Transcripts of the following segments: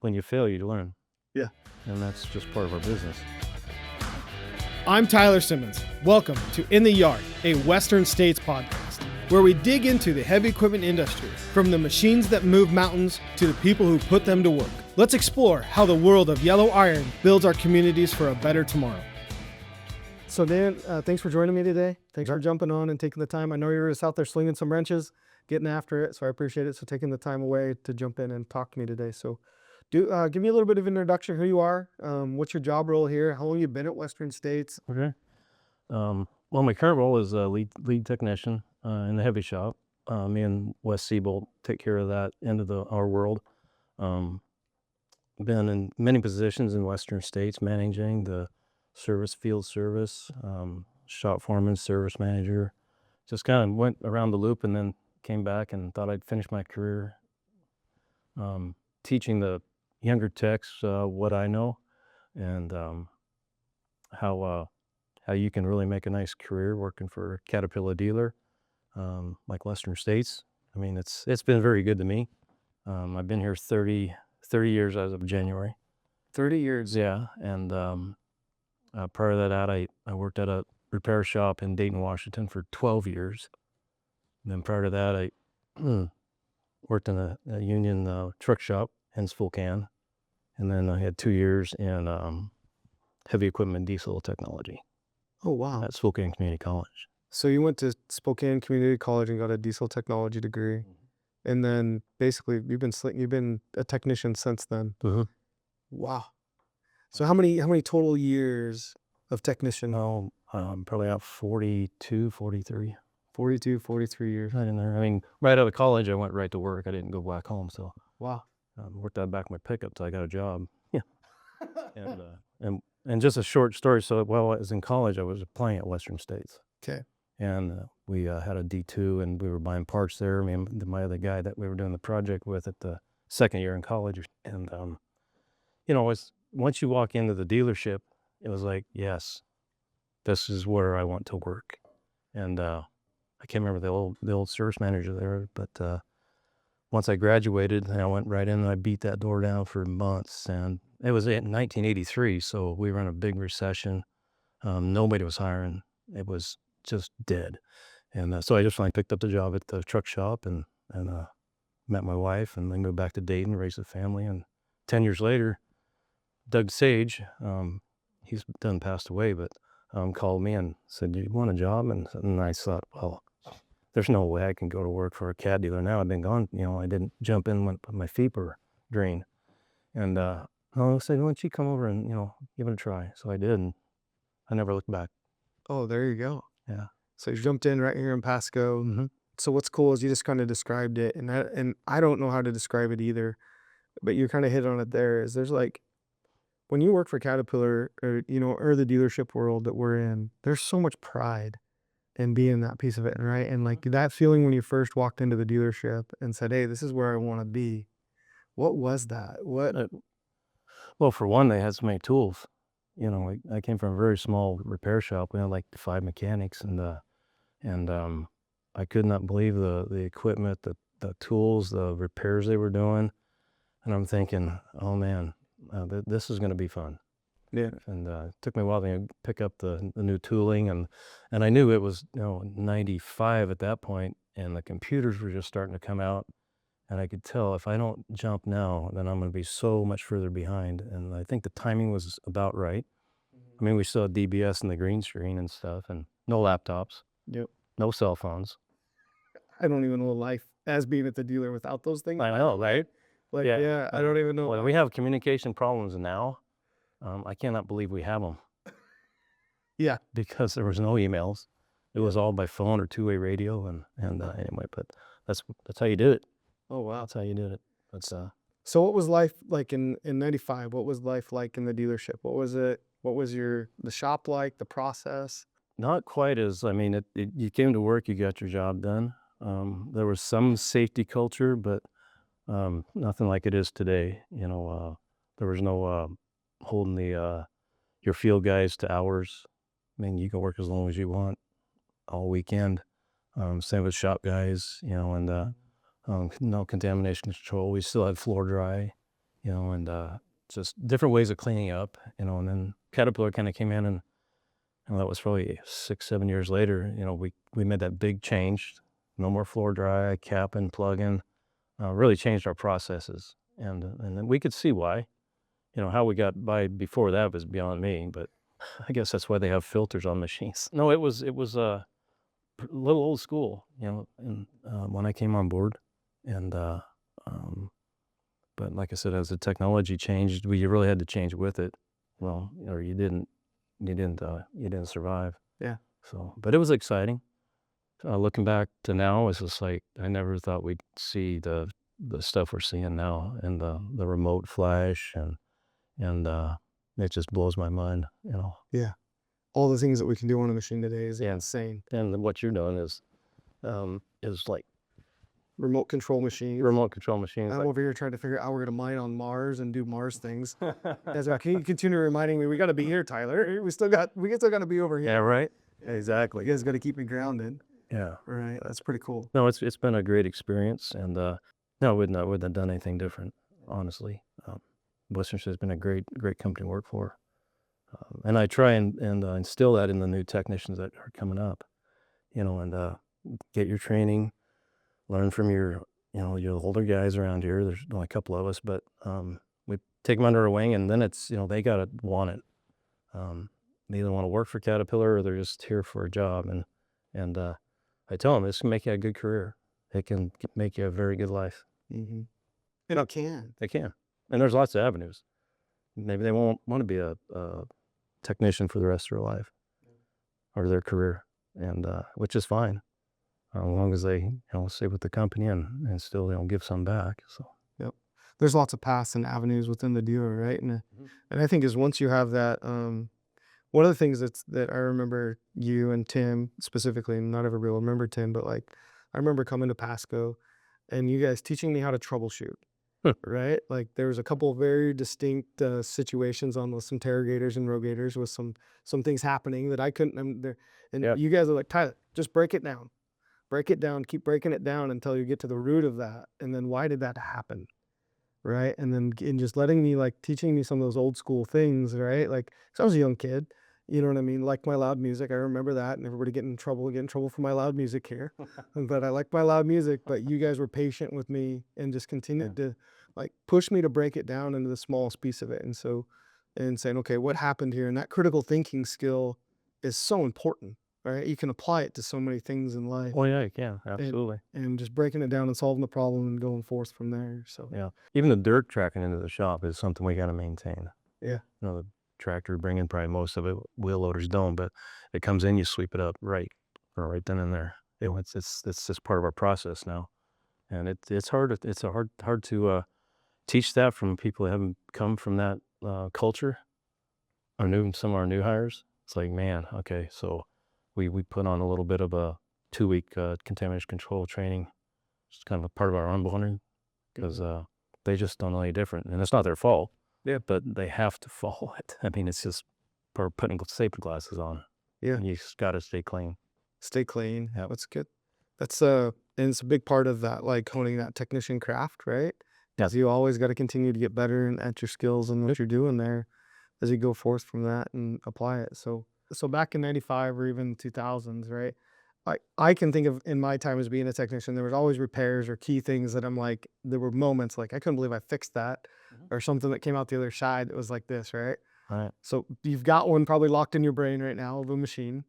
when you fail, you learn. Yeah. And that's just part of our business. I'm Tyler Simmons. Welcome to In the Yard, a Western States podcast, where we dig into the heavy equipment industry, from the machines that move mountains to the people who put them to work. Let's explore how the world of yellow iron builds our communities for a better tomorrow. So Dan, thanks for joining me today. Thanks for jumping on and taking the time. I know you were just out there slinging some wrenches, getting after it, so I appreciate it. So taking the time away to jump in and talk to me today. So give me a little bit of introduction, who you are, what's your job role here, how long you been at Western States? Okay. Well, my current role is a lead technician in the heavy shop. Me and Wes Siebold take care of that end of our world. Been in many positions in Western States, managing the field service, shop foreman, service manager. Just kind of went around the loop and then came back and thought I'd finish my career teaching the younger techs what I know and how you can really make a nice career working for a Caterpillar dealer like Western States. I mean, it's been very good to me. I've been here 30 years as of January. 30 years. Yeah, and prior to that, I worked at a repair shop in Dayton, Washington for 12 years. And then prior to that, I worked in a union truck shop in Spokane. And then I had 2 years in heavy equipment diesel technology. Oh, wow. At Spokane Community College. So you went to Spokane Community College and got a diesel technology degree. And then basically you've been a technician since then. Mm-hmm. Wow. So how many total years of technician? Oh, probably about 42, 43. 42, 43 years. Right in there. I mean, right out of college, I went right to work. I didn't go back home. So wow. Worked out back my pickup till I got a job. Yeah. and just a short story. So while I was in college, I was applying at Western States. Okay. And we had a D2 and we were buying parts there. Me and my other guy that we were doing the project with at the second year in college. And, once you walk into the dealership, it was like, yes, this is where I want to work. And I can't remember the old service manager there, but once I graduated, I went right in and I beat that door down for months. And it was in 1983, so we were in a big recession. Nobody was hiring. It was just dead. And so I just finally picked up the job at the truck shop and met my wife and then go back to Dayton, raise a family. And 10 years later, Doug Sage, he's done passed away, but called me and said, "Do you want a job?" And I thought, well, there's no way I can go to work for a CAD dealer now. I've been gone, I didn't jump in when my feet were drained. And I said, "Why don't you come over and, give it a try?" So I did, and I never looked back. Oh, there you go. Yeah. So you jumped in right here in Pasco. Mm-hmm. So what's cool is you just kind of described it, and I don't know how to describe it either, but you kind of hit on it there. Is there's like, when you work for Caterpillar or the dealership world that we're in, there's so much pride in being that piece of it, right? And like that feeling when you first walked into the dealership and said, "Hey, this is where I want to be." What was that? Well, for one, they had so many tools. I came from a very small repair shop. We had like 5 mechanics, and I could not believe the equipment, the tools, the repairs they were doing. And I'm thinking, oh man, this is going to be fun. Yeah. And it took me a while to pick up the new tooling, and I knew it was 95 at that point, and the computers were just starting to come out, and I could tell if I don't jump now, then I'm going to be so much further behind. And I think the timing was about right. I mean, we still had DBS and the green screen and stuff, and no laptops. Yep. No cell phones. I don't even know life as being at the dealer without those things. I know, right? Like, yeah, I don't even know. Well, we have communication problems now. I cannot believe we have them. Yeah. Because there was no emails. It was all by phone or two-way radio, and anyway, but that's how you did it. Oh wow, that's how you did it. That's So what was life like in 95? What was life like in the dealership? What was it? What was the shop like? The process? Not quite as, I mean, you came to work, you got your job done. There was some safety culture, but nothing like it is today. There was no holding your field guys to hours. I mean, you can work as long as you want all weekend. Same with shop guys, and no contamination control. We still had floor dry, and just different ways of cleaning up, and then Caterpillar kind of came in, and that was probably 6-7 years later. We made that big change. No more floor dry, cap and plug in. Really changed our processes, and then we could see why. How we got by before that was beyond me, but I guess that's why they have filters on machines. No, it was a little old school, and when I came on board, and but like I said, as the technology changed, you really had to change with it. Well, or you didn't survive. Yeah. So, but it was exciting. Looking back to now, it's just like I never thought we'd see the stuff we're seeing now, and the remote flash, and it just blows my mind. Yeah. All the things that we can do on a machine today is Yeah. insane. And then what you're doing is like Remote control machine. remote control machines. I'm over here trying to figure out how we're going to mine on Mars and do Mars things. Guys, can you continue reminding me? We got to be here, Tyler. We still got to be over here. Yeah, right. Exactly. You guys got to keep me grounded. Yeah. Right. That's pretty cool. No, it's been a great experience, and no, I wouldn't have done anything different, honestly. Western States has been a great company to work for, and I try and instill that in the new technicians that are coming up, and get your training, learn from your older guys around here. There's only a couple of us, but we take them under our wing, and then it's they gotta want it. They either want to work for Caterpillar or they're just here for a job, and I tell them this can make you a good career. It can make you a very good life. Mm-hmm. And it can. They can, and there's lots of avenues. Maybe they won't want to be a technician for the rest of their life or their career, and which is fine, as long as they stay with the company and still give some back. So Yep. There's lots of paths and avenues within the dealer, right? And I think is once you have that, one of the things that I remember you and Tim specifically, and not everybody will remember Tim, but like I remember coming to Pasco and you guys teaching me how to troubleshoot. Right? Like there was a couple of very distinct situations on some interrogators and rogators with some things happening that I couldn't. And Yeah. you guys are like, Tyler, just break it down, keep breaking it down until you get to the root of that. And then why did that happen? Right? And then just letting me teaching me some of those old school things, right? Like, 'cause I was a young kid, you know what I mean? Like my loud music, I remember that, and everybody getting in trouble for my loud music here. But I like my loud music, but you guys were patient with me and just continued to push me to break it down into the smallest piece of it. And saying, okay, what happened here? And that critical thinking skill is so important, right? You can apply it to so many things in life. Oh yeah, you can, absolutely. And just breaking it down and solving the problem and going forth from there. So Yeah, even the dirt tracking into the shop is something we got to maintain. Yeah. The tractor bringing probably most of it. Wheel loaders don't, but it comes in, you sweep it up right then and there. It's just part of our process now, and it's hard. It's hard to teach that from people who haven't come from that culture. Some of our new hires. It's like, man, okay, so we put on a little bit of a 2-week contamination control training. It's kind of a part of our onboarding because they just don't know any different, and it's not their fault. Yeah. But they have to follow it. I mean, it's just for putting safety glasses on. Yeah. And you just got to stay clean. Stay clean. Yeah. That's good. That's and it's a big part of that, honing that technician craft, right? Because you always got to continue to get better and at your skills and what you're doing there as you go forth from that and apply it. So back in 95 or even 2000s, right? I can think of in my time as being a technician, there was always repairs or key things that there were moments like I couldn't believe I fixed that or something that came out the other side that was like this, right? Right. So you've got one probably locked in your brain right now of a machine.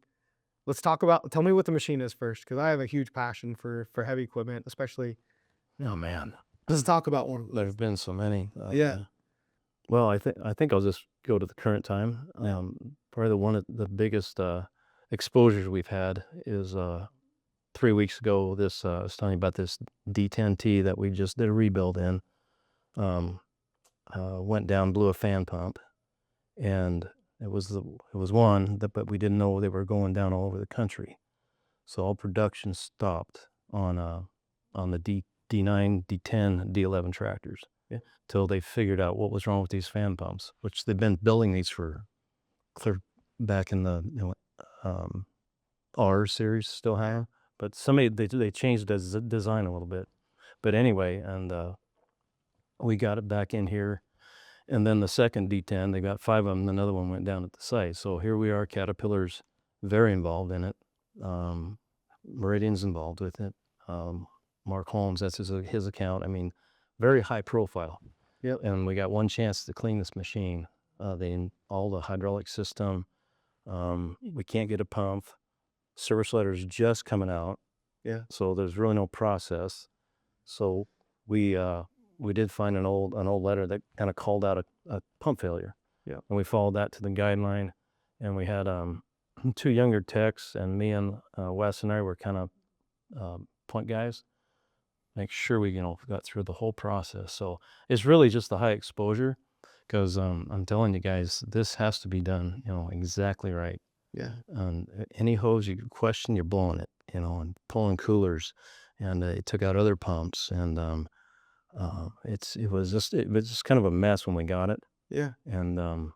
Tell me what the machine is first, because I have a huge passion for heavy equipment, especially. Oh man, Let's talk about one. there've been so many. Yeah. Well, I think I'll just go to the current time. Probably one of the biggest exposures we've had is 3 weeks ago. I was telling you about this D10T that we just did a rebuild in. Went down, blew a fan pump, and it was one but we didn't know they were going down all over the country. So all production stopped on the D9, D10, D11 tractors. Yeah. Till they figured out what was wrong with these fan pumps, which they've been building these for clear back in the R series still have, but they changed the design a little bit. But anyway, and we got it back in here, And then the second D10, they got 5 of them. Another one went down at the site. So here we are, Caterpillar's very involved in it. Meridian's involved with it. Mark Holmes, that's his account. I mean, very high profile. Yep. And we got one chance to clean this machine. All the hydraulic system. We can't get a pump. Service letter's just coming out. Yeah. So there's really no process. So we did find an old letter that kind of called out a pump failure. Yeah. And we followed that to the guideline, and we had 2 younger techs, and me and Wes and I were kind of point guys. Make sure we got through the whole process. So it's really just the high exposure, because I'm telling you guys, this has to be done exactly right. Yeah. Any hose you question, you're blowing it, and pulling coolers, and it took out other pumps, and it was just kind of a mess when we got it. Yeah. And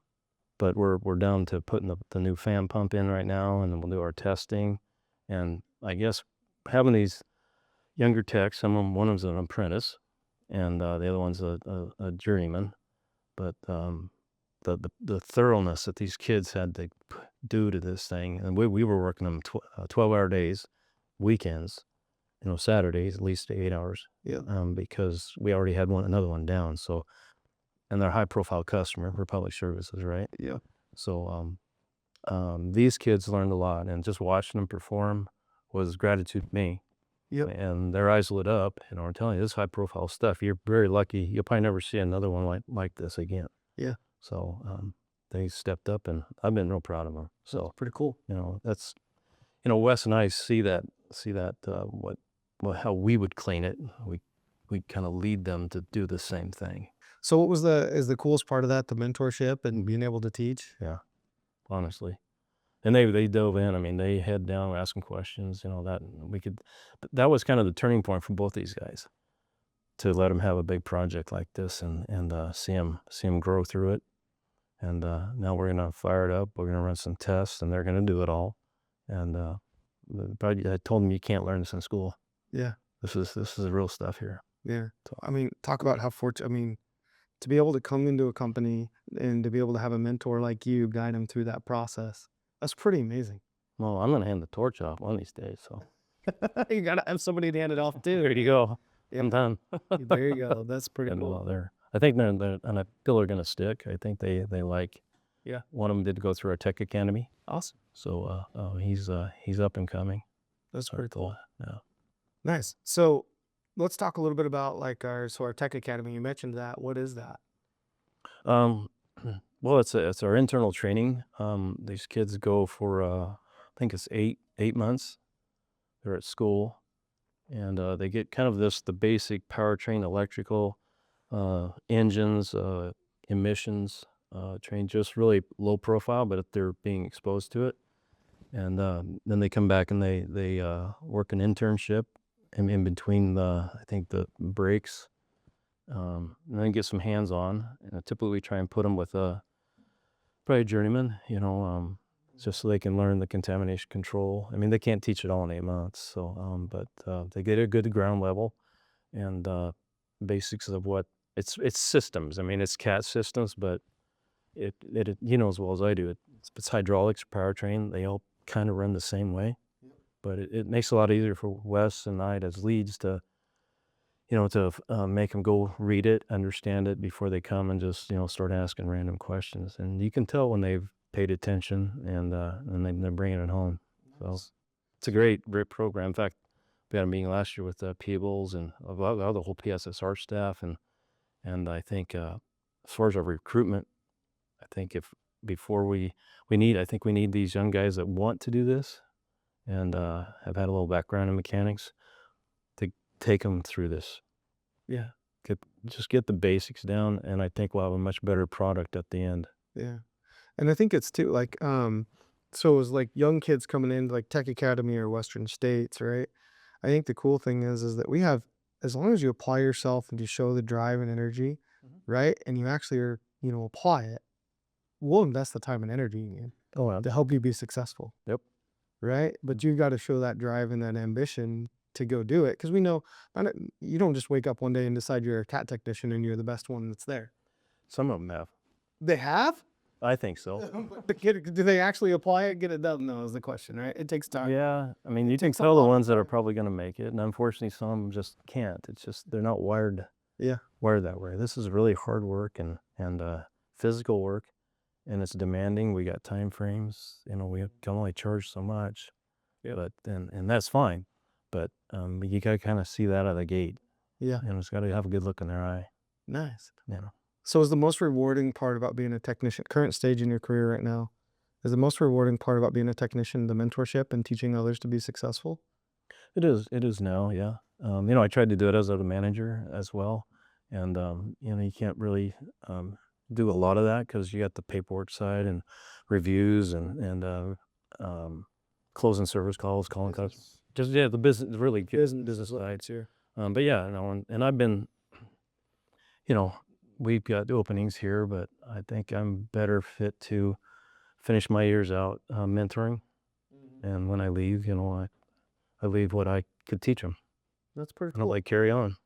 but we're down to putting the new fan pump in right now, and then we'll do our testing. And I guess having these younger techs, one of them's an apprentice, and the other one's a journeyman. But the thoroughness that these kids had to do to this thing, and we were working them 12-hour days, weekends, Saturdays at least 8 hours. Yeah. Because we already had another one down. So, and they're a high profile customer for public services, right? Yeah. So these kids learned a lot, and just watching them perform was gratitude to me. Yep. And their eyes lit up. I'm telling you, this high profile stuff, you're very lucky. You'll probably never see another one like this again. Yeah. So they stepped up, and I've been real proud of them. So That's pretty cool. that's Wes and I see that how we would clean it. We kind of lead them to do the same thing. So what was the coolest part of that, the mentorship and being able to teach? Yeah, honestly. And they dove in. I mean, they head down, asking questions. That was kind of the turning point for both these guys, to let them have a big project like this, and see them grow through it. And now we're gonna fire it up. We're gonna run some tests, and they're gonna do it all. And I told them, you can't learn this in school. Yeah. This is real stuff here. Yeah. I mean, talk about how fortunate, to be able to come into a company and to be able to have a mentor like you guide them through that process. That's pretty amazing. Well, I'm gonna hand the torch off one of these days. So You gotta have somebody to hand it off to. there you go. Yeah. I'm done. There you go. That's pretty And cool. I think they're and I feel they're gonna stick. I think they like. Yeah. One of them did go through our tech academy. Awesome. So he's up and coming. That's pretty cool. Yeah. Nice. So let's talk a little bit about our tech academy. You mentioned that. What is that? Well, it's our internal training. These kids go for I think it's 8 months. They're at school, and they get kind of the basic powertrain, electrical, engines, emissions, train, just really low profile, but if they're being exposed to it. And then they come back and they work an internship in between I think the breaks, and then get some hands on. And typically we try and put them with probably a journeyman, just so they can learn the contamination control. I mean, they can't teach it all in 8 months, so but they get a good ground level, and basics of what it's systems. I mean, it's CAT systems, but it as well as I do, it's hydraulics, powertrain. They all kind of run the same way. Yep. But it makes it a lot easier for Wes and I as leads to make them go read it, understand it before they come and just start asking random questions. And you can tell when they've paid attention, and they're bringing it home. So it's a great program. In fact, we had a meeting last year with Peebles and the whole PSSR staff, and I think as far as our recruitment, I think I think we need these young guys that want to do this and have had a little background in mechanics to take them through this. Yeah. Just get the basics down, and I think we'll have a much better product at the end. Yeah. And I think it's too so it was young kids coming into Tech Academy or Western States, right? I think the cool thing is that we have, as long as you apply yourself and you show the drive and energy, right? And you actually are, apply it, we'll invest the time and energy in to help you be successful. Yep. Right. But you've got to show that drive and that ambition to go do it. Because we know you don't just wake up one day and decide you're a CAT technician and you're the best one that's there. Some of them have. They have? I think so. Do they actually apply it, get it done, though, is the question, right? It takes time. Yeah, I mean, you can takes a tell the lot of ones that are time. probably going to make it, and unfortunately, some just can't. It's just they're not wired Yeah. that way. This is really hard work and physical work, and it's demanding. We got time frames. You know, we can only charge so much. Yep. But and that's fine. But you got to kind of see that out of the gate. Yeah. You know, it's got to have a good look in their eye. Nice. You know. So is the most rewarding part about being a technician, current stage in your career right now, is the most rewarding part about being a technician the mentorship and teaching others to be successful? It is. It is now. Yeah. You know, I tried to do it as a manager as well, and you know, you can't really do a lot of that because you got the paperwork side and reviews and closing service calls, calling customers. Just the business, really business side. Here. But yeah, no, and I've been, you know, we've got openings here, but I think I'm better fit to finish my years out mentoring, and when I leave, you know, I leave what I could teach them. That's pretty I don't cool. like carry on.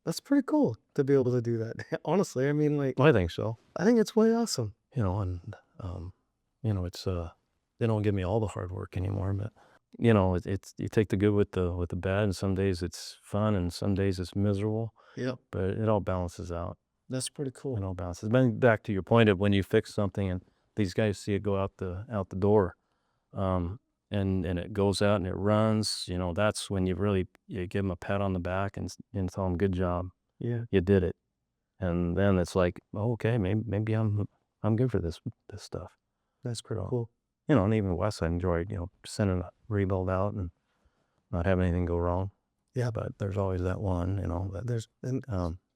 That's pretty cool to be able to do that. Honestly, I mean, like, Well, I think so. I think it's way awesome. You know, and you know, it's they don't give me all the hard work anymore, but you know, it's you take the good with the bad, and some days it's fun, and some days it's miserable. Yep. But it all balances out. That's pretty cool. It all balances. But back to your point of when you fix something and these guys see it go out the door, and it goes out and it runs. You know, that's when you give them a pat on the back and tell them good job. Yeah. You did it. And then it's like, oh, okay, maybe I'm good for this stuff. That's pretty So, cool. you know, and even Wes, I enjoyed, you know, sending a rebuild out and not having anything go wrong. Yeah. But there's always that one, you know, that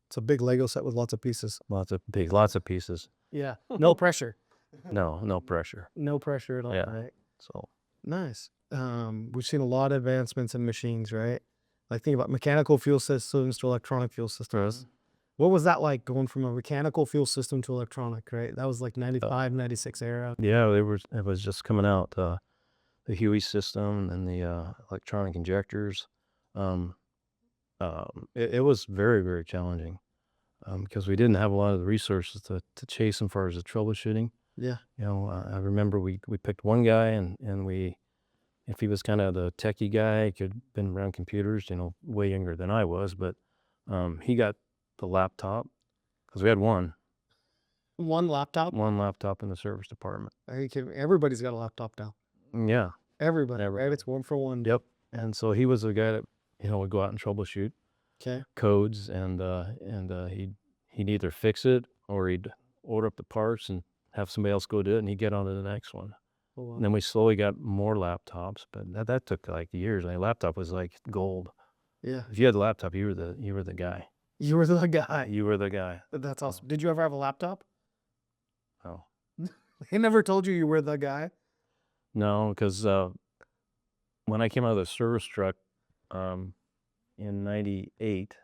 It's a big Lego set with lots of pieces. lots of pieces. Yeah. No pressure. No pressure. No pressure at all. Yeah. Right? So Nice. We've seen a lot of advancements in machines, right? Like think about mechanical fuel systems to electronic fuel systems. What was that like going from a mechanical fuel system to electronic, right? That was like 95, 96 era. yeah, it was just coming out, the Huey system and the electronic injectors. It was very, very challenging because we didn't have a lot of the resources to chase as far as the troubleshooting. Yeah. You know, I remember we picked one guy and if he was kind of the techie guy, he could been around computers, you know, way younger than I was, but he got the laptop because we had one laptop. One laptop in the service department. Are you kidding me? Everybody's got a laptop now. Yeah. Everybody. Right? It's one for one. Yep. And so he was the guy that, you know, would go out and troubleshoot Okay. codes and he'd either fix it or he'd order up the parts and have somebody else go do it and he'd get on to the next one. Oh, wow. And then we slowly got more laptops, but that took like years. I mean, laptop was like gold. Yeah. If you had the laptop, you were the guy. You were the guy. You were the guy. That's awesome. Did you ever have a laptop? Oh. He never told you were the guy? No, because when I came out of the service truck in 98,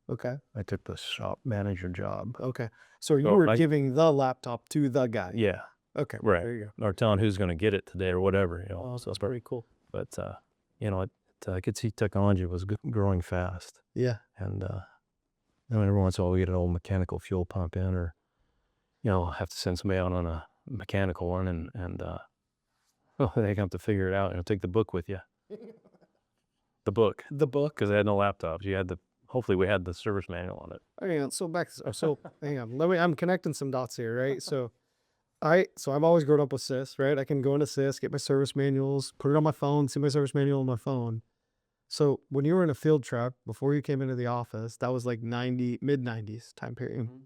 Okay. I took the shop manager job. Okay. So you So were giving the laptop to the guy. Yeah. Okay. Right. There you go. Or telling who's going to get it today or whatever, you know. Oh, So, that's pretty cool. but you know, I could see technology was growing fast, Yeah. and then every once in a while we get an old mechanical fuel pump in, or you know, have to send somebody out on a mechanical one, and well, they have to figure it out. You know, take the book with you. The book, because they had no laptops. You had hopefully we had the service manual on it. Hang on. Hang on. I'm connecting some dots here, right? So I've always grown up with SIS, right? I can go into SIS, get my service manuals, put it on my phone, see my service manual on my phone. So when you were in a field truck, before you came into the office, that was like mid-90s time period. Mm-hmm.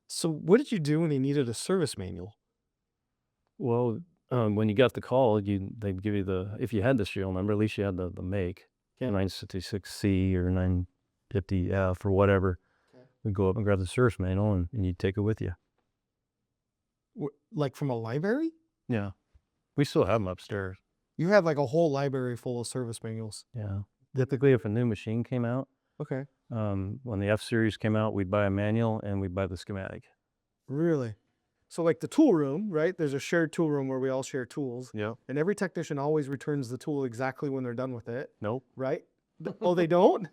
So what did you do when you needed a service manual? Well, when you got the call, they'd give you if you had the serial number, at least you had the make, Yeah. 966C or 950F or whatever. Okay. We'd go up and grab the service manual and you'd take it with you. Like from a library? Yeah. We still have them upstairs. You had like a whole library full of service manuals. Yeah. Typically, if a new machine came out, Okay. when the F series came out, we'd buy a manual and we'd buy the schematic. Really? So like the tool room, right? There's a shared tool room where we all share tools. Yeah. And every technician always returns the tool exactly when they're done with it, Nope. right? Oh, they don't?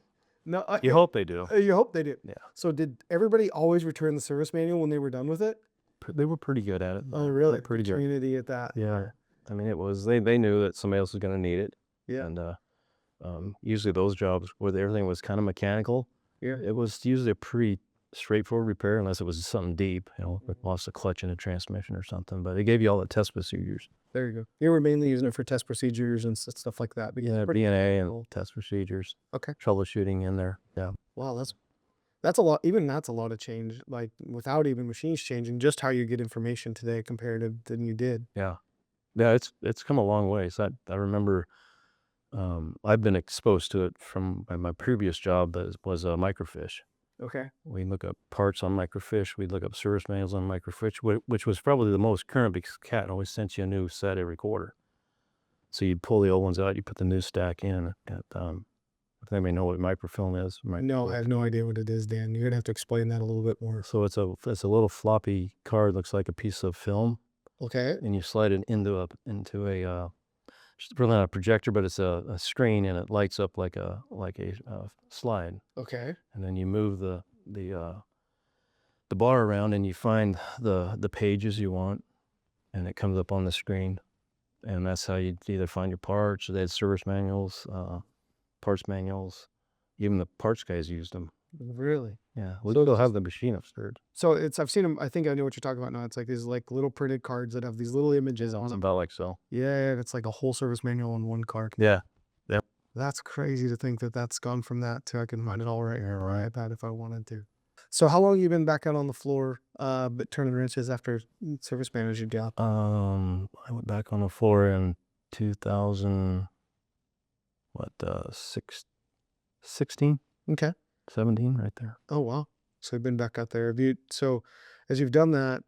No, You hope they do. you hope they do. Yeah. So did everybody always return the service manual when they were done with it? They were pretty good at it. Oh, really? Pretty good. Community at that. Yeah. I mean, it was they knew that somebody else was going to need it, Yeah. and usually those jobs where everything was kind of mechanical, Yeah. it was usually a pretty straightforward repair unless it was something deep, lost a clutch in a transmission or something. But they gave you all the test procedures. There you go. You were mainly using it for test procedures and stuff like that. Yeah, DNA and test procedures. Okay. Troubleshooting in there. Yeah. Wow, that's a lot. Even that's a lot of change. Like without even machines changing, just how you get information today compared to than you did. Yeah. Yeah, it's come a long way. So I remember I've been exposed to it from my previous job that was a Microfiche. Okay. We look up parts on Microfiche. We'd look up service manuals on Microfiche, which was probably the most current because Cat always sent you a new set every quarter. So you'd pull the old ones out, you put the new stack in. If anybody know what microfilm is? No, I have no idea what it is, Dan. You're gonna have to explain that a little bit more. So it's a little floppy card, looks like a piece of film, Okay. and you slide it into a it's really not a projector, but it's a screen, and it lights up like a slide. Okay. And then you move the bar around, and you find the pages you want, and it comes up on the screen, and that's how you either find your parts. They had service manuals, parts manuals. Even the parts guys used them. Really? Yeah, we still have the machine upstairs. So I've seen them. I think I know what you're talking about now. It's like these like little printed cards that have these little images on It's them. about like so. Yeah, it's like a whole service manual on one card. Yeah. That's crazy to think that that's gone from that to I can find it all right here, right? That if I wanted to. So how long have you been back out on the floor, but turning wrenches after service manager job? I went back on the floor in 2000, 16, Okay. 17, right there. Oh wow. So you've been back out there. So as you've done that,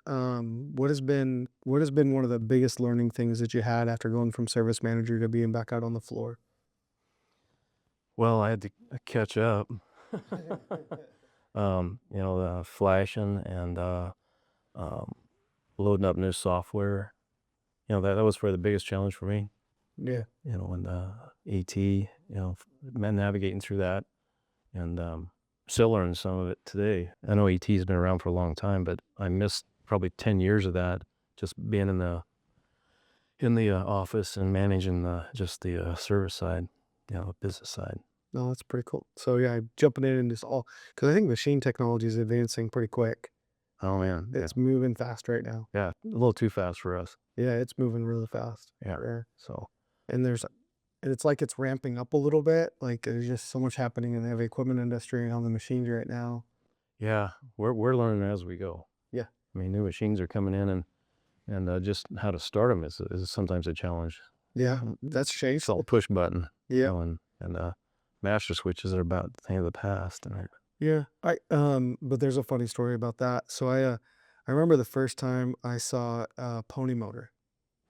what has been one of the biggest learning things that you had after going from service manager to being back out on the floor? Well, I had to catch up. Flashing and loading up new software. That was probably the biggest challenge for me. Yeah. And AT, navigating through that, and still learning some of it today. I know AT has been around for a long time, but I missed probably 10 years of that, just being in the office and managing the service side, business side. No, that's pretty cool. So yeah, jumping in and just all because I think machine technology is advancing pretty quick. Oh man, It's moving fast right now. yeah, a little too fast for us. Yeah, it's moving really fast. Yeah. So And it's like it's ramping up a little bit. Like there's just so much happening in the heavy equipment industry and on the machines right now. yeah, we're learning as we go. Yeah. I mean, new machines are coming in, and just how to start them is sometimes a challenge. Yeah, that's changed. It's all push button. Yeah. And master switches are about the thing of the past. And Yeah. But there's a funny story about that. So I remember the first time I saw a pony motor,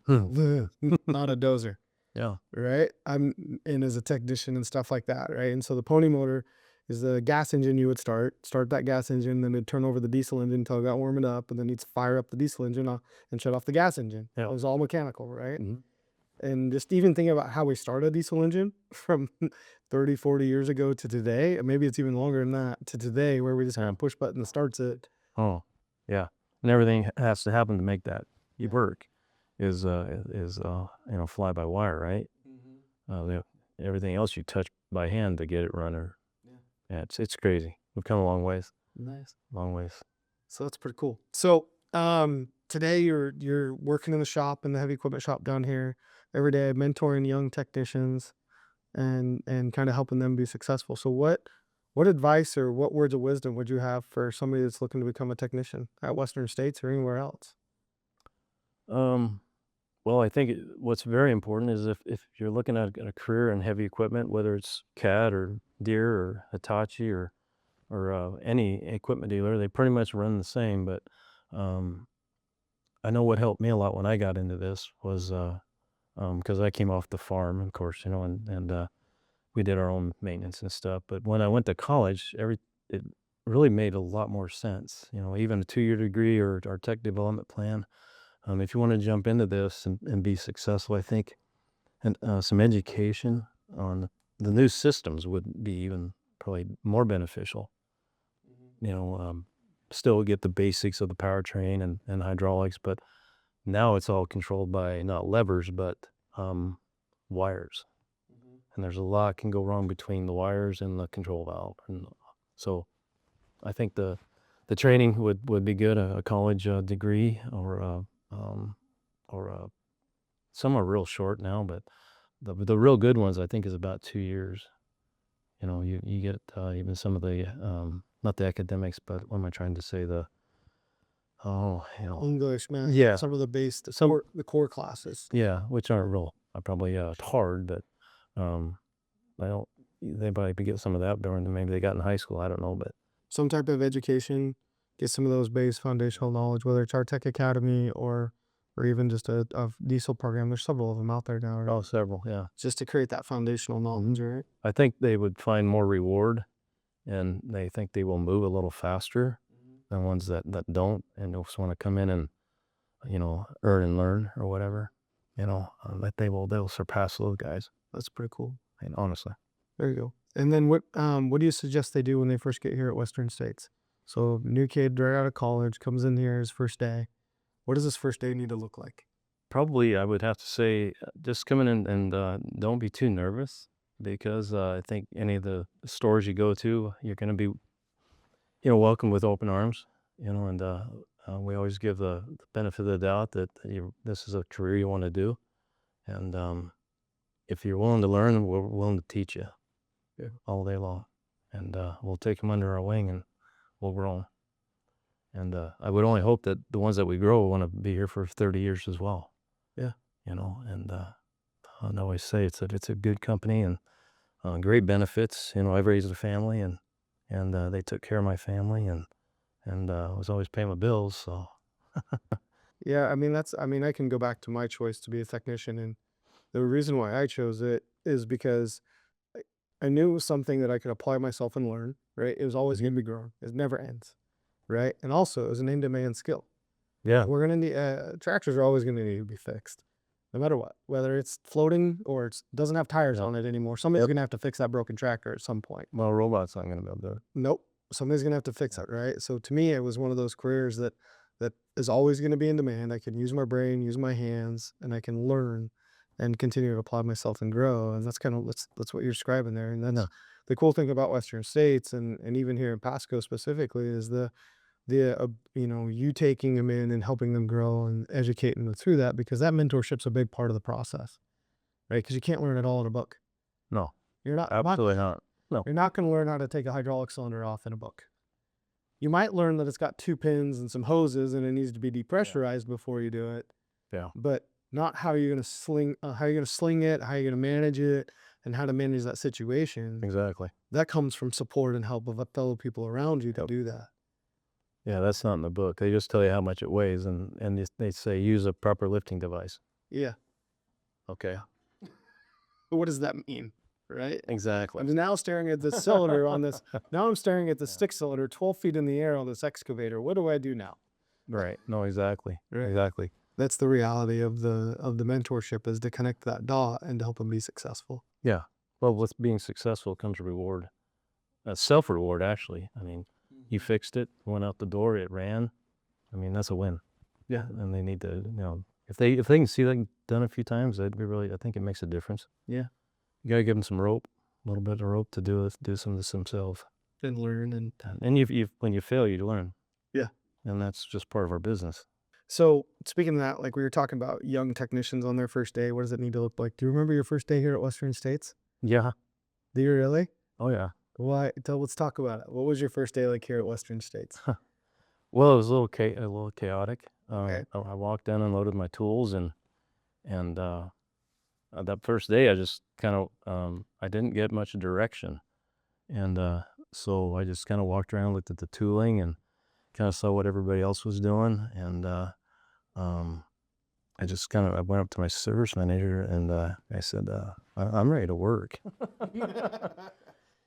not a dozer, yeah, right? I'm in as a technician and stuff like that, right? And so the pony motor is the gas engine you would start that gas engine, then it'd turn over the diesel engine until it got warming up, and then you'd fire up the diesel engine and shut off the gas engine. Yeah. It was all mechanical, right? Mhm. And just even thinking about how we started a diesel engine from 30, 40 years ago to today, and maybe it's even longer than that, to today, where we just kind of push button and starts it. Oh, yeah, and everything has to happen to make that work. Is fly by wire, right? Everything else you touch by hand to get it running. Yeah, it's crazy. We've come a long ways. Nice. Long ways. So that's pretty cool. So today you're working in the shop, in the heavy equipment shop down here every day, mentoring young technicians and kind of helping them be successful. So what advice or what words of wisdom would you have for somebody that's looking to become a technician at Western States or anywhere else? Well, I think what's very important is if you're looking at a career in heavy equipment, whether it's Cat or Deere or Hitachi or any equipment dealer, they pretty much run the same. But I know what helped me a lot when I got into this was because I came off the farm, of course, and we did our own maintenance and stuff. But when I went to college, it really made a lot more sense. Even a 2-year degree or our tech development plan. If you want to jump into this and be successful, I think, and some education on the new systems would be even probably more beneficial. Still get the basics of the powertrain and hydraulics, but now it's all controlled by not levers, but wires. And there's a lot can go wrong between the wires and the control valve. And so I think the training would be good, a college degree or some are real short now, but the real good ones I think is about 2 years. You get even some of the not the academics, but what am I trying to say? English, man. Yeah. Some of the base, Some- the core classes. Yeah, which aren't real. Probably hard, but I don't. They probably get some of that during maybe they got in high school. I don't know, but Some type of education, get some of those base foundational knowledge, whether it's our Tech Academy or even just a diesel program. There's several of them out there now, right? several. Yeah, Just to create that foundational knowledge, right? I think they would find more reward, and they think they will move a little faster than ones that don't, and just want to come in and earn and learn or whatever. That they'll surpass those guys. That's pretty cool. And honestly. There you go. And then what do you suggest they do when they first get here at Western States? So new kid right out of college comes in here his first day. What does this first day need to look like? Probably I would have to say just come in and don't be too nervous, because I think any of the stores you go to, you're going to be welcomed with open arms, and we always give the benefit of the doubt that this is a career you want to do, and if you're willing to learn, we're willing to teach you all day long, and we'll take them under our wing and we'll grow 'em. And I would only hope that the ones that we grow want to be here for 30 years as well. Yeah. And I always say it's a good company and great benefits. I raised a family and they took care of my family and was always paying my bills. So. Yeah, I can go back to my choice to be a technician, and the reason why I chose it is because I knew it was something that I could apply myself and learn, right? It was always going to be growing. It never ends, right? And also it was an in-demand skill. Yeah. We're going to need, tractors are always going to need to be fixed, no matter what, whether it's floating or it doesn't have tires on it anymore. Somebody's going to have to fix that broken tractor at some point. Well, robots aren't going to be able to do it. Nope. Somebody's going to have to fix it, right? So to me, it was one of those careers that is always going to be in demand. I can use my brain, use my hands, and I can learn and continue to apply myself and grow. And that's that's what you're describing there. And that's the cool thing about Western States and even here in Pasco specifically is you taking them in and helping them grow and educating them through that, because that mentorship's a big part of the process, right? Because you can't learn it all in a book. No, you're not. Absolutely not. No, you're not going to learn how to take a hydraulic cylinder off in a book. You might learn that it's got 2 pins and some hoses and it needs to be depressurized before you do it. Yeah. But not how you're going to sling it, how you're going to manage it, and how to manage that situation. Exactly. That comes from support and help of fellow people around you to do that. Yeah, that's not in the book. They just tell you how much it weighs, and they say use a proper lifting device. Yeah. Okay. What does that mean? Right? Exactly. I'm now staring at this cylinder on this. Now I'm staring at the stick cylinder 12 feet in the air on this excavator. What do I do now? Right. No, exactly. Right. Exactly. That's the reality of the mentorship, is to connect that dot and to help them be successful. Yeah. Well, with being successful comes a reward, a self-reward, actually. I mean, you fixed it, went out the door, it ran. I mean, that's a win. Yeah. And they need to, if they can see that done a few times, that'd be really, I think it makes a difference. Yeah. You got to give them some rope, a little bit of rope to do some of this themselves. And learn. And when you fail, you learn. Yeah. And that's just part of our business. So speaking of that, like we were talking about young technicians on their first day, what does it need to look like? Do you remember your first day here at Western States? Yeah. Do you really? Oh, yeah. Why? Let's talk about it. What was your first day like here at Western States? Well, it was a little chaotic. Okay. I walked in and loaded my tools, and that first day, I just kind of I didn't get much direction, and so I just kind of walked around, looked at the tooling, and kind of saw what everybody else was doing, and I went up to my service manager and I said, I'm ready to work.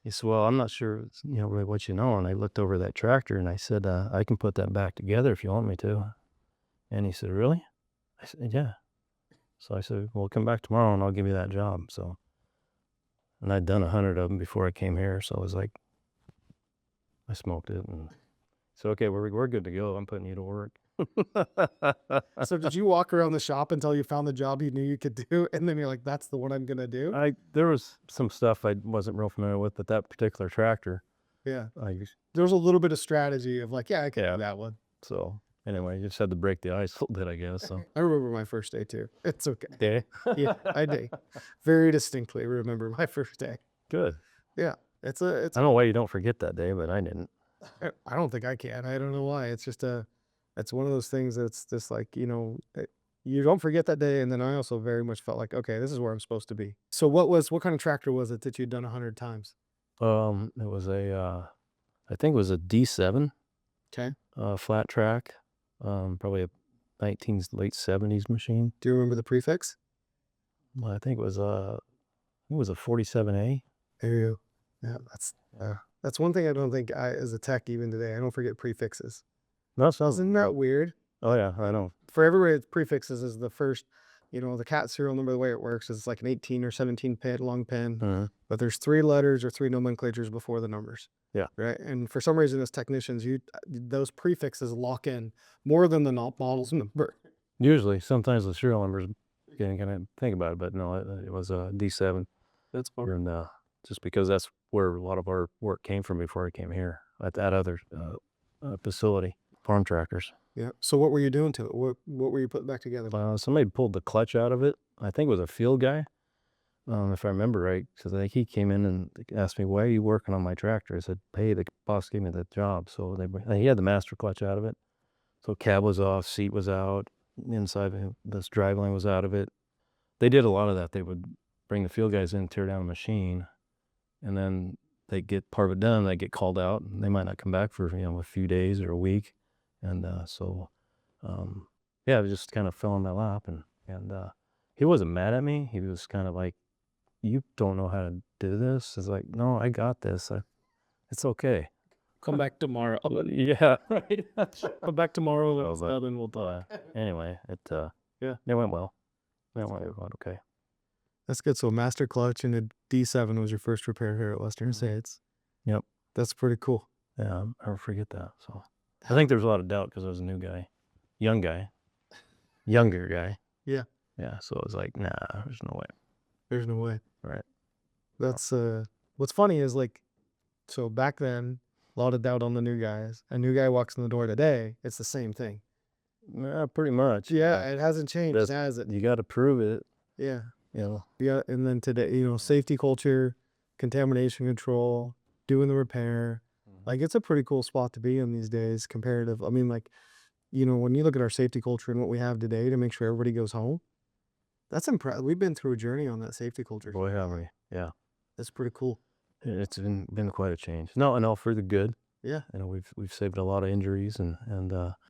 He said, well, I'm not sure, really what you know. And I looked over that tractor and I said, I can put that back together if you want me to. And he said, really? I said, yeah. So I said, well, come back tomorrow and I'll give you that job. So, and I'd done 100 of them before I came here. So I was like, I smoked it and said, okay, we're good to go. I'm putting you to work. So did you walk around the shop until you found the job you knew you could do, and then you're like, that's the one I'm gonna do? There was some stuff I wasn't real familiar with, but that particular tractor, Yeah. I There was a little bit of strategy of like, yeah, I can Yeah. do that one. so anyway, you just had to break the ice a little bit, I guess. So I remember my first day too. It's okay. yeah, Yeah, I do. Very distinctly remember my first day. good. Yeah. I don't know why you don't forget that day, but I didn't. I don't think I can. I don't know why. It's just it's one of those things that's just like, you don't forget that day. And then I also very much felt like, okay, this is where I'm supposed to be. So what kind of tractor was it that you'd done 100 times? It was I think it was a D7, Okay. flat track, probably a late 70s machine. Do you remember the prefix? Well, I think it was a 47A. There you go. Yeah, that's one thing I don't think as a tech even today, I don't forget prefixes. No, sounds. Isn't that weird? Oh yeah, I know. For everybody, prefixes is the first, the cat serial number. The way it works is like an 18 or 17 pin long pin, but there's 3 letters or 3 nomenclatures before the numbers. Yeah. Right. And for some reason, as technicians, those prefixes lock in more than the model's number. Usually, sometimes the serial numbers gonna think about it, but no, it was a D7. That's fun. And just because that's where a lot of our work came from before I came here at that other facility, farm tractors. Yeah. So what were you doing to it? What were you putting back together? Somebody pulled the clutch out of it. I think it was a field guy, if I remember right, because I think he came in and asked me, "Why are you working on my tractor?" I said, "Hey, the boss gave me the job." So he had the master clutch out of it. So cab was off, seat was out, inside this driveline was out of it. They did a lot of that. They would bring the field guys in, tear down the machine, and then they get part of it done. They get called out, and they might not come back for a few days or a week, and yeah, it just kind of fell in my lap, and he wasn't mad at me. He was kind of like, "You don't know how to do this." It's like, "No, I got this. It's okay." Come back tomorrow. Yeah, right. Come back tomorrow. I was like, Then we'll talk. anyway, it Yeah. it went well. It went okay. That's good. So master clutch and a D7 was your first repair here at Western States. Yep. That's pretty cool. Yeah, I'll never forget that. So I think there's a lot of doubt because I was a new guy, younger guy. Yeah. Yeah. So it was like, nah, there's no way. There's no way. Right. That's what's funny is like, so back then, a lot of doubt on the new guys. A new guy walks in the door today, it's the same thing. Yeah, pretty much. Yeah, it hasn't changed, has it? You got to prove it. Yeah. Yeah. And then today, safety culture, contamination control, doing the repair. Like, it's a pretty cool spot to be in these days, comparative. I mean, like, when you look at our safety culture and what we have today to make sure everybody goes home, that's impressive. We've been through a journey on that safety culture. Boy, have we. Yeah. That's pretty cool. It's been quite a change. No, and all for the good. Yeah. We've saved a lot of injuries, and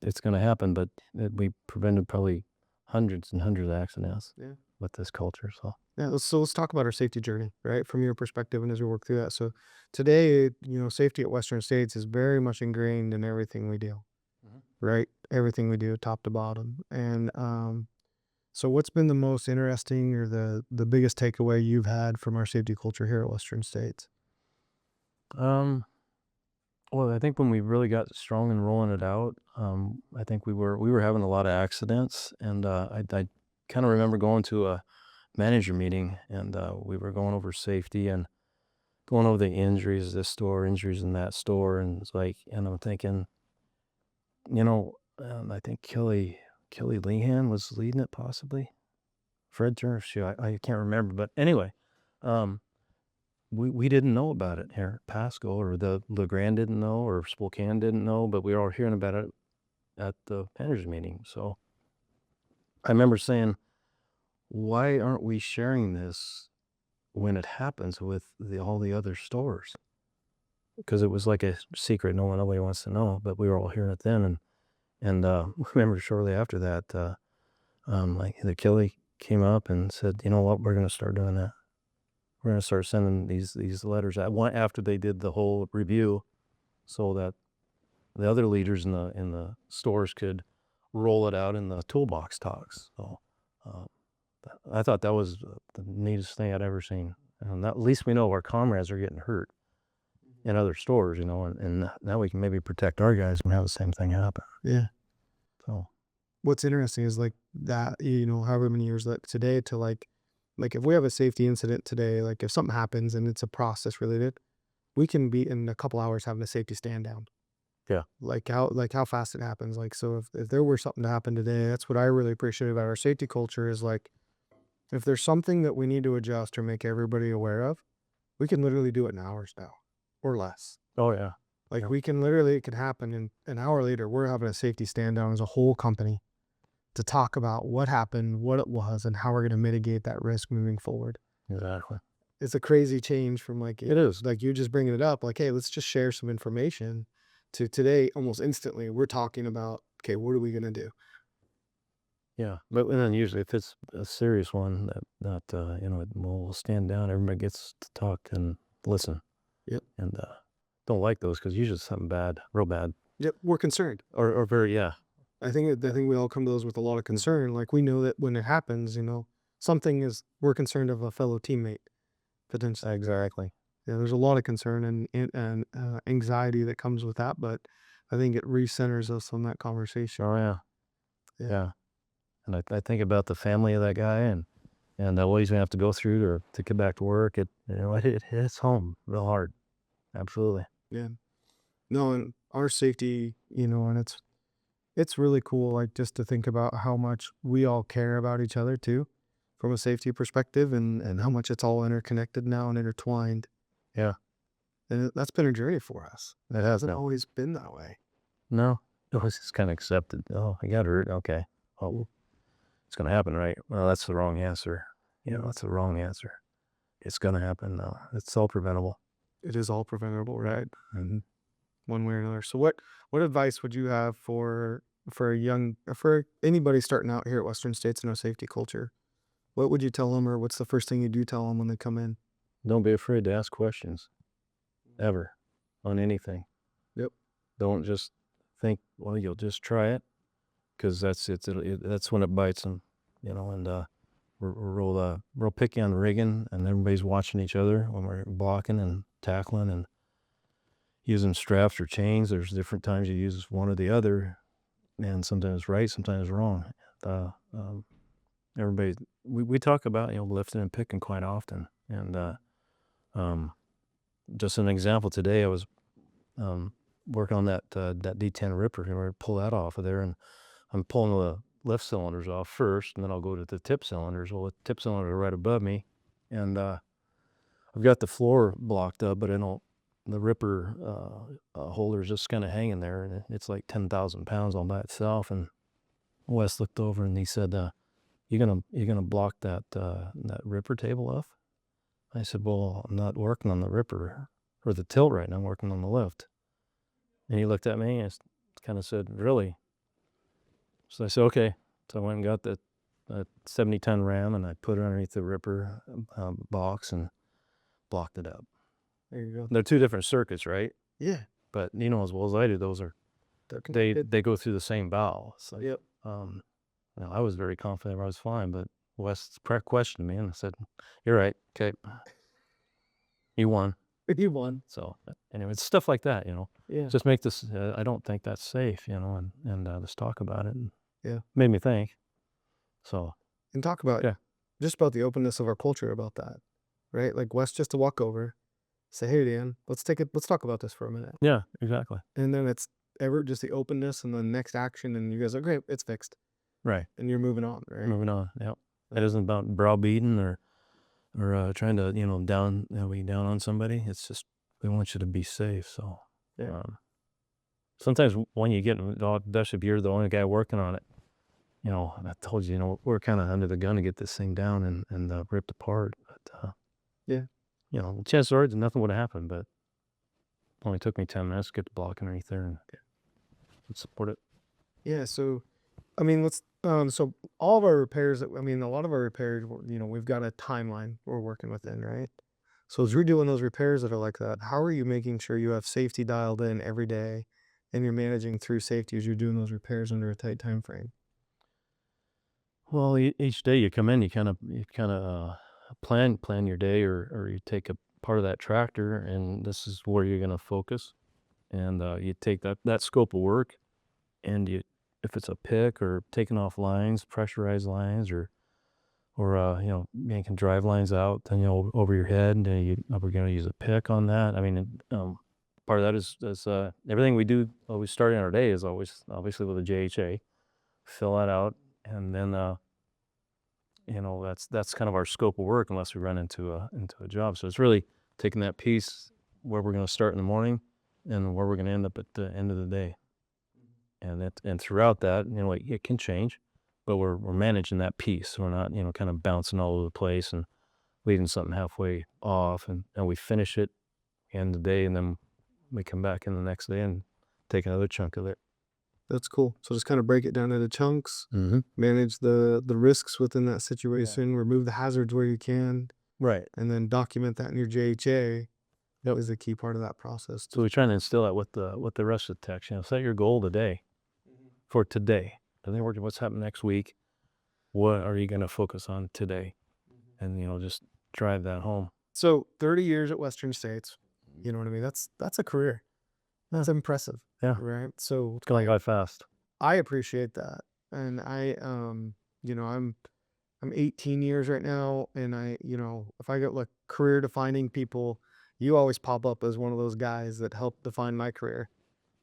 it's going to happen, but we prevented probably hundreds and hundreds of accidents. Yeah. With this culture. So yeah, let's talk about our safety journey, right? From your perspective and as we work through that. So today, safety at Western States is very much ingrained in everything we do, right? Everything we do top to bottom. And so what's been the most interesting or the biggest takeaway you've had from our safety culture here at Western States? Well, I think when we really got strong and rolling it out, I think we were having a lot of accidents, and I kind of remember going to a manager meeting, and we were going over safety and going over the injuries this store, injuries in that store, and it's like, and I'm thinking, I think Kelly Lehan was leading it, possibly. Fred Turner, I can't remember, but anyway, we didn't know about it here at Pasco, or the LeGrand didn't know, or Spokane didn't know, but we were all hearing about it at the manager's meeting. So I remember saying, why aren't we sharing this when it happens with all the other stores? Because it was like a secret, nobody wants to know, but we were all hearing it then. And remember shortly after that, like the Kelly came up and said, "You know what, we're going to start doing that. We're going to start sending these letters out after they did the whole review, so that the other leaders in the stores could roll it out in the toolbox talks." So I thought that was the neatest thing I'd ever seen. And at least we know our comrades are getting hurt. in other stores, and now we can maybe protect our guys from have the same thing happen. Yeah. So What's interesting is like that, however many years like today to like if we have a safety incident today, like if something happens and it's a process related, we can be in a couple hours having a safety stand down. yeah, Like how fast it happens. Like, so if there were something to happen today, that's what I really appreciate about our safety culture is like, if there's something that we need to adjust or make everybody aware of, we can literally do it in hours now or less. oh yeah, Like Yep. we can literally, it could happen in an hour later, we're having a safety stand down as a whole company to talk about what happened, what it was, and how we're going to mitigate that risk moving forward. exactly. It's a crazy change from like, It is. like you just bringing it up, like, hey, let's just share some information to today, almost instantly, we're talking about, okay, what are we going to do? Yeah, but and then usually if it's a serious one we'll stand down. Everybody gets to talk and listen, Yep. and don't like those because usually it's something bad, real bad, Yep. We're concerned. or very yeah, I think we all come to those with a lot of concern. Like we know that when it happens, something is, we're concerned of a fellow teammate potentially. exactly. Yeah, there's a lot of concern and anxiety that comes with that, but I think it recenters us on that conversation. Oh yeah, Yeah. yeah. And I think about the family of that guy and what he's gonna have to go through to get back to work. It hits home real hard. Absolutely. Yeah. No, and our safety, and it's really cool, like just to think about how much we all care about each other too, from a safety perspective, and how much it's all interconnected now and intertwined. Yeah, And that's been a journey for us. it It has hasn't been. always been that way. No, it was just kind of accepted. Oh, I got hurt. Okay. Oh, it's gonna happen, right? Well, that's the wrong answer. That's the wrong answer. It's gonna happen. No, it's all preventable. It is all preventable, right? Mhm. One way or another. So what advice would you have for anybody starting out here at Western States in our safety culture? What would you tell them, or what's the first thing you do tell them when they come in? Don't be afraid to ask questions ever on anything. Yep. Don't just think, well, you'll just try it, because that's when it bites them, And we're real picky on rigging, and everybody's watching each other when we're blocking and tackling and using straps or chains. There's different times you use one or the other, and sometimes right, sometimes wrong. Uh, um, everybody, we talk about lifting and picking quite often, and um, just an example today, I was working on that D10 ripper, and we pull that off of there, and I'm pulling the lift cylinders off first, and then I'll go to the tip cylinders. Well, the tip cylinders are right above me, and I've got the floor blocked up, but the ripper holder is just kind of hanging there, and it's like 10,000 pounds all by itself. And Wes looked over and he said, "You gonna block that ripper table off?" I said, "Well, I'm not working on the ripper or the tilt right now. I'm working on the lift." And he looked at me and kind of said, "Really?" So I said, "Okay." So I went and got that 70-ton ram, and I put it underneath the ripper box and blocked it up. There you go. They're two different circuits, right? Yeah. But as well as I do, those are They're they connected. they go through the same valve. So Yep. I was very confident I was fine, but Wes questioned me, and I said, "You're right. Okay, you won." You won. So anyway, it's stuff like that, Yeah. Just make this. I don't think that's safe, and let's talk about it. And Yeah. made me think. So And talk about yeah, just about the openness of our culture about that. Right? Like Wes just to walk over, say, hey Dan, let's talk about this for a minute. yeah, exactly. And then it's ever just the openness and the next action, and you guys are great, it's fixed. Right. And you're moving on, right? Moving on. Yep. It isn't about browbeating or trying to be down on somebody. It's just we want you to be safe. So Yeah. sometimes when you get especially if you're the only guy working on it, I told you, we're kind of under the gun to get this thing down and ripped apart. But Yeah. chances are nothing would have happened. But it only took me 10 minutes to get the block underneath there and support it. Yeah. So I mean, so all of our repairs, a lot of our repairs, we've got a timeline we're working within, right? So as you're doing those repairs that are like that, how are you making sure you have safety dialed in every day and you're managing through safety as you're doing those repairs under a tight time frame? Well, each day you come in, you kind of plan your day, or you take part of that tractor, and this is where you're going to focus. And you take that scope of work, and if it's a pick or taking off lines, pressurized lines, or yanking drive lines out, then over your head, and we're going to use a pick on that. I mean, part of that is everything we do. We start in our day is always obviously with a JHA, fill that out, and then that's kind of our scope of work unless we run into a job. So it's really taking that piece where we're going to start in the morning and where we're going to end up at the end of the day. And throughout that, it can change, but we're managing that piece. We're not, kind of bouncing all over the place and leaving something halfway off, and we finish it end of the day, and then we come back in the next day and take another chunk of it. That's cool. So just kind of break it down into chunks, Mm-hmm. manage the risks within that situation, remove the hazards where you can, Right. and then document that in your JHA. That was a key part of that process. So we're trying to instill that with the rest of the techs. Set your goal today. For today. And then what's happening next week? What are you going to focus on today? And just drive that home. So 30 years at Western States, you know what I mean? That's a career. That's impressive. Yeah. Right. So It's going to go fast. I appreciate that. And I'm 18 years right now, and if I get like career defining people, you always pop up as one of those guys that helped define my career,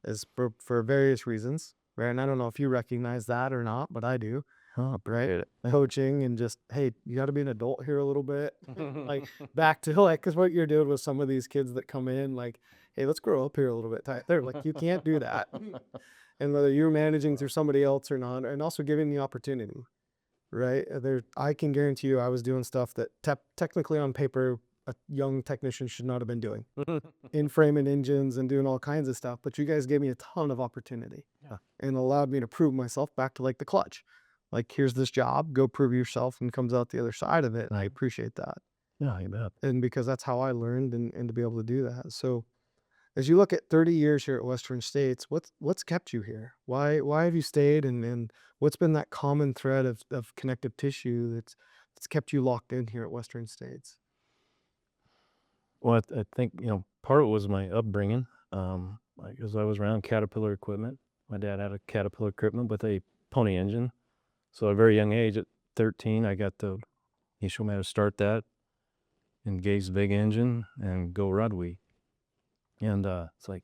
as for various reasons. Right. And I don't know if you recognize that or not, but I do. Oh, Right. Coaching and just, hey, you got to be an adult here a little bit. Like back to because what you're doing with some of these kids that come in, like, hey, let's grow up here a little bit. They're like, you can't do that. And whether you're managing through somebody else or not, and also giving the opportunity, right? I can guarantee you I was doing stuff that technically on paper, a young technician should not have been doing. In framing engines and doing all kinds of stuff, but you guys gave me a ton of opportunity. Yeah. And allowed me to prove myself back to like the clutch. Like, here's this job, go prove yourself, and comes out the other side of it. And I appreciate that. Yeah, you bet. And because that's how I learned and to be able to do that. So as you look at 30 years here at Western States, what's kept you here? Why have you stayed, and what's been that common thread of connective tissue that's kept you locked in here at Western States? Well, I think, part of it was my upbringing. Because I was around Caterpillar equipment. My dad had a Caterpillar equipment with a pony engine. So at a very young age, at 13, he showed me how to start that, engage the big engine, and go Rudwee. And it's like,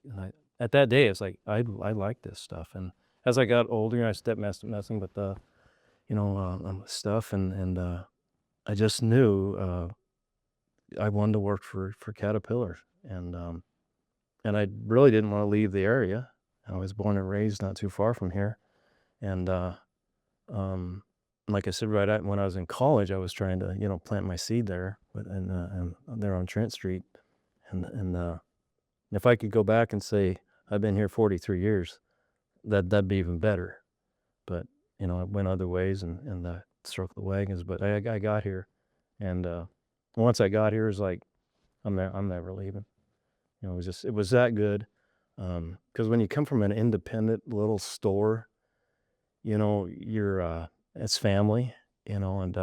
at that day, it's like, I like this stuff. And as I got older, I stepped messing with the, stuff, and I just knew I wanted to work for Caterpillar. And I really didn't want to leave the area. I was born and raised not too far from here. And like I said, when I was in college, I was trying to, plant my seed there, and there on Trent Street. And if I could go back and say, I've been here 43 years, that'd be even better. But, it went other ways and struck the wagons. But I got here. And once I got here, it was like, I'm never leaving. It was that good. Because when you come from an independent little store, you're it's family, and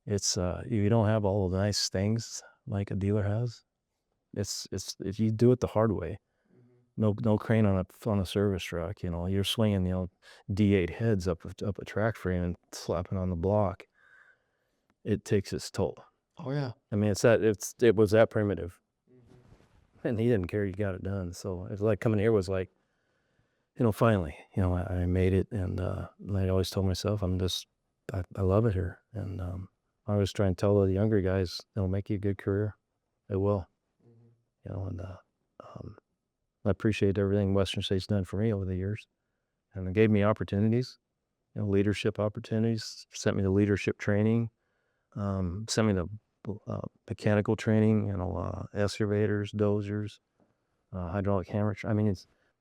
it's you don't have all the nice things like a dealer has. It's if you do it the hard way, no crane on a service truck. You're swinging D8 heads up a track frame and slapping on the block. It takes its toll. Oh yeah. I mean, it was that primitive. And he didn't care. You got it done. So it's like coming here was like, finally, I made it. And I always told myself, I love it here. And I always try and tell the younger guys, it'll make you a good career. It will. And I appreciate everything Western State's done for me over the years. And it gave me opportunities, leadership opportunities, sent me to leadership training, sent me to mechanical training, excavators, dozers, hydraulic hammer. I mean,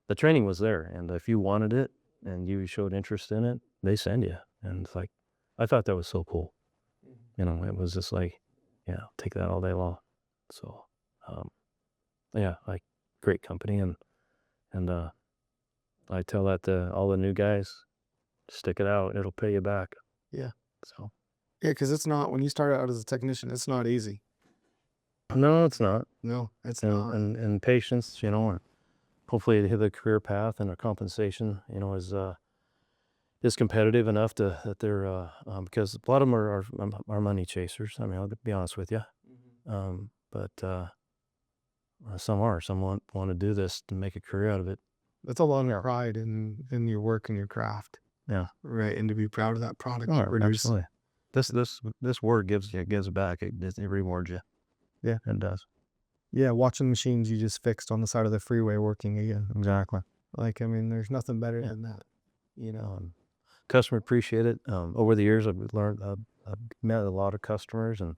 the training was there, and if you wanted it and you showed interest in it, they send you. And it's like, I thought that was so cool. It was just like, yeah, take that all day long. So, yeah, like great company, and I tell that to all the new guys, stick it out, it'll pay you back. Yeah. So. Yeah, because it's not, when you start out as a technician, it's not easy. No, it's not. No, it's And not. and patience, and hopefully hit the career path and a compensation, is competitive enough that they're because a lot of them are money chasers. I mean, I'll be honest with you. But some want to do this to make a career out of it. That's a lot of pride in your work and your craft, Yeah. right? And to be proud of that product Oh, you produce. absolutely. This work gives back. It rewards you. Yeah. It does. Yeah, watching machines you just fixed on the side of the freeway working again. Exactly. Like, I mean, there's nothing better Yeah. than that, you know. Customer appreciate it. Over the years, I've learned. I've met a lot of customers, and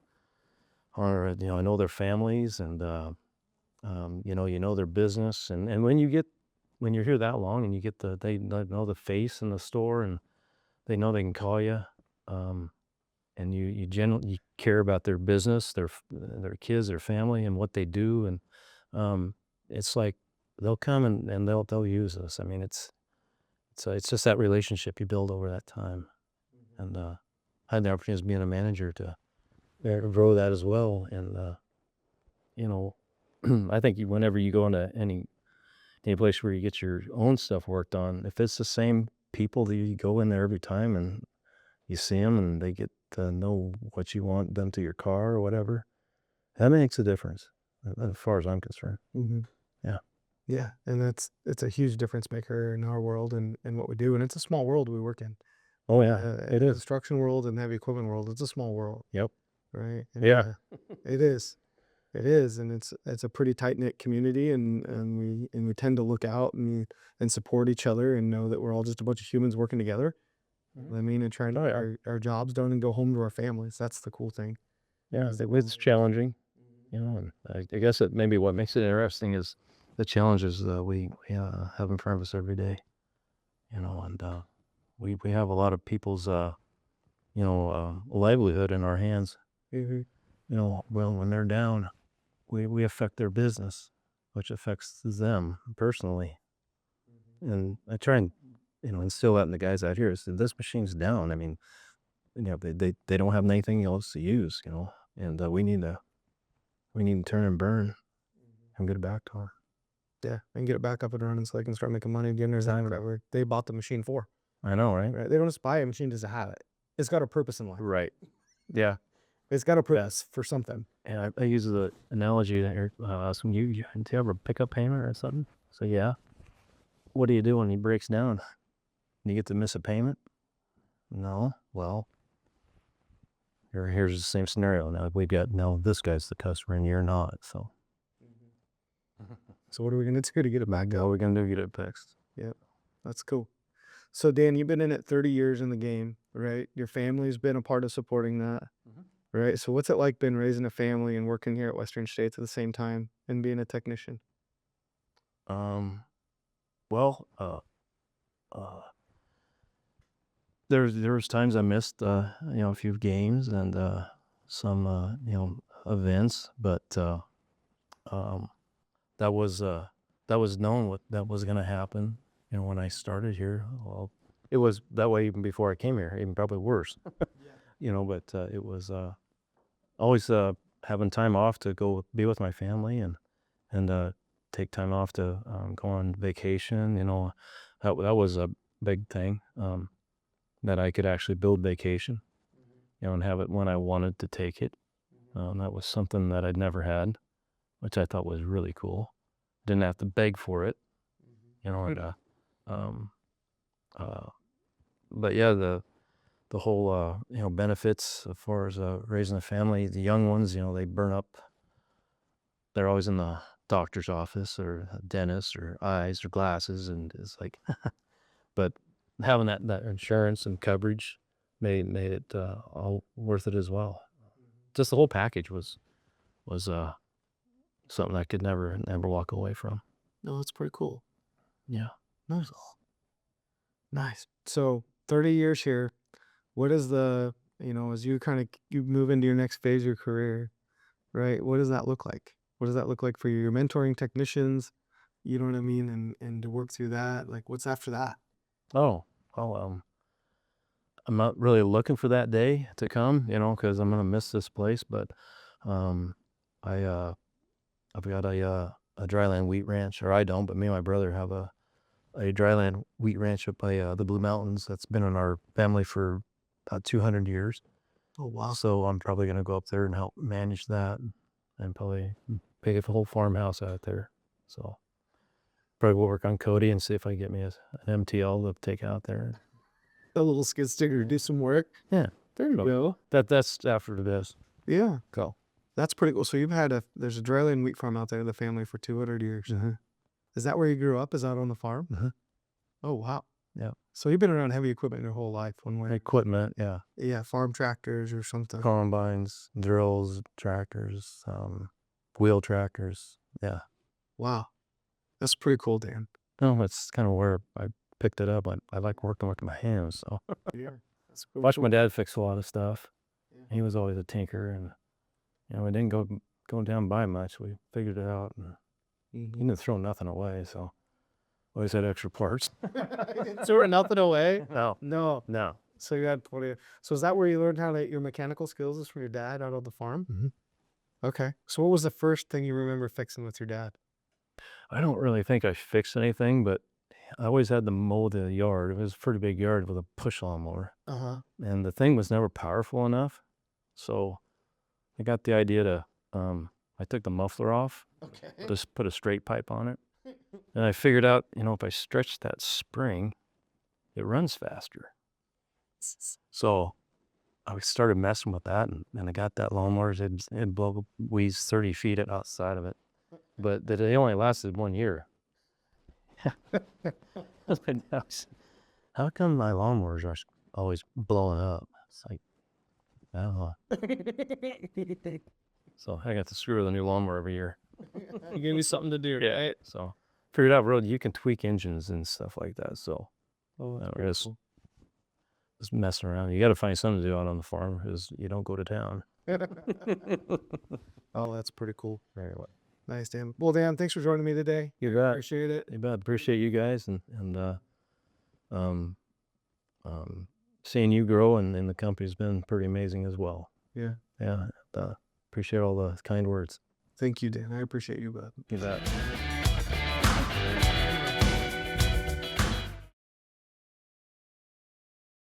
I know their families, and you know their business, and when you're here that long, and you get they know the face in the store, and they know they can call you, and you generally care about their business, their kids, their family, and what they do, and it's like they'll come and they'll use us. I mean, it's just that relationship you build over that time, and I had the opportunity as being a manager to grow that as well, and you know, I think whenever you go into any place where you get your own stuff worked on, if it's the same people that you go in there every time and you see them and they get to know what you want done to your car or whatever, that makes a difference as far as I'm concerned. Mm-hmm. Yeah. Yeah, and it's a huge difference maker in our world and what we do, and it's a small world we work in. Oh yeah, it is. Construction world and heavy equipment world. It's a small world, Yep. right? And, Yeah. it is. It is, and it's a pretty tight knit community, and we tend to look out and support each other and know that we're all just a bunch of humans working together. I mean, and trying to Oh, get yeah. our jobs done and go home to our families. That's the cool thing. Yeah, it's challenging, and I guess it maybe what makes it interesting is the challenges we have in front of us every day, and we have a lot of people's livelihood in our hands. Mm-hmm. Well, when they're down, we affect their business, which affects them personally, and I try and instill that in the guys out here. So this machine's down. I mean, they don't have anything else to use, and we need to turn and burn and get it back to them. Yeah, and get it back up and running so they can start making money again. There's that whatever they bought the machine for. I know, right? Right? They don't just buy a machine just to have it. It's got a purpose in life. Right. Yeah. It's got a purpose for something. And I use the analogy that Eric asked me, do you ever a pickup payment or something? So yeah. What do you do when he breaks down? You get to miss a payment? No. Well, here's the same scenario. Now this guy's the customer and you're not. So So what are we gonna do to get it back what up? are we gonna do to get it fixed? Yeah, that's cool. So Dan, you've been in it 30 years in the game, right? Your family's been a part of supporting that, right? So what's it like been raising a family and working here at Western States at the same time and being a technician? Well, there was times I missed a few games and some events, but that was known what that was going to happen. When I started here, well, it was that way even before I came here, even probably worse. But it was always having time off to go be with my family and take time off to go on vacation. That was a big thing, that I could actually build vacation, and have it when I wanted to take it. That was something that I'd never had, which I thought was really cool. Didn't have to beg for it, and but yeah, the whole benefits as far as raising a family. The young ones, they burn up. They're always in the doctor's office or a dentist or eyes or glasses, and it's like, but having that insurance and coverage made it all worth it as well. Just the whole package was something I could never walk away from. No, that's pretty cool. Yeah. Nice. Nice. So 30 years here, what is as you you move into your next phase of your career, right? What does that look like? What does that look like for you? You're mentoring technicians, you know what I mean? And to work through that, like what's after that? Oh, well, I'm not really looking for that day to come, because I'm gonna miss this place. But I've got a dryland wheat ranch, or I don't, but me and my brother have a dryland wheat ranch up by the Blue Mountains that's been in our family for about 200 years. Oh, wow. So I'm probably going to go up there and help manage that and probably pay for the whole farmhouse out there. So probably will work on Cody and see if I can get me an MTL to take out there. A little skid steer to do some work. Yeah. There you go. That's after this. Yeah. Go. That's pretty cool. So you've had there's a dryland wheat farm out there in the family for 200 years. Mm-hmm. Is that where you grew up? Is that on the farm? Mm-hmm. Oh, wow. Yeah. So you've been around heavy equipment your whole life one way. Equipment, yeah. Yeah, farm tractors or something. Combines, drills, tractors, wheel tractors. Yeah. Wow. That's pretty cool, Dan. No, that's kind of where I picked it up. I like working with my hands. So Yeah. That's cool. watched my dad fix a lot of stuff. Yeah. He was always a tinker, and we didn't go down by much. We figured it out, and he didn't throw nothing away. So always had extra parts. So we're nothing away? No. No. So you had plenty of, so is that where you learned how to, your mechanical skills is from your dad out on the farm? Mm-hmm. Okay. So what was the first thing you remember fixing with your dad? I don't really think I fixed anything, but I always had to mow the yard. It was a pretty big yard with a push lawnmower. Uh-huh. And the thing was never powerful enough. So I got the idea to, I took the muffler off, just put a straight pipe on it. And I figured out, if I stretch that spring, it runs faster. So I started messing with that, and I got that lawnmower. It'd blow weeds 30 feet outside of it. But they only lasted 1 year. How come my lawnmowers are always blowing up? It's like, I don't know. So I got to screw with a new lawnmower every year. You gave me something to do, right? So figured out you can tweak engines and stuff like that. So just messing around. You got to find something to do out on the farm because you don't go to town. Oh, that's pretty cool. Very well. Nice, Dan. Well, Dan, thanks for joining me today. You bet. Appreciate it. You bet. Appreciate you guys and seeing you grow and the company's been pretty amazing as well. Yeah. Yeah. Appreciate all the kind words. Thank you, Dan. I appreciate you, bud. You bet.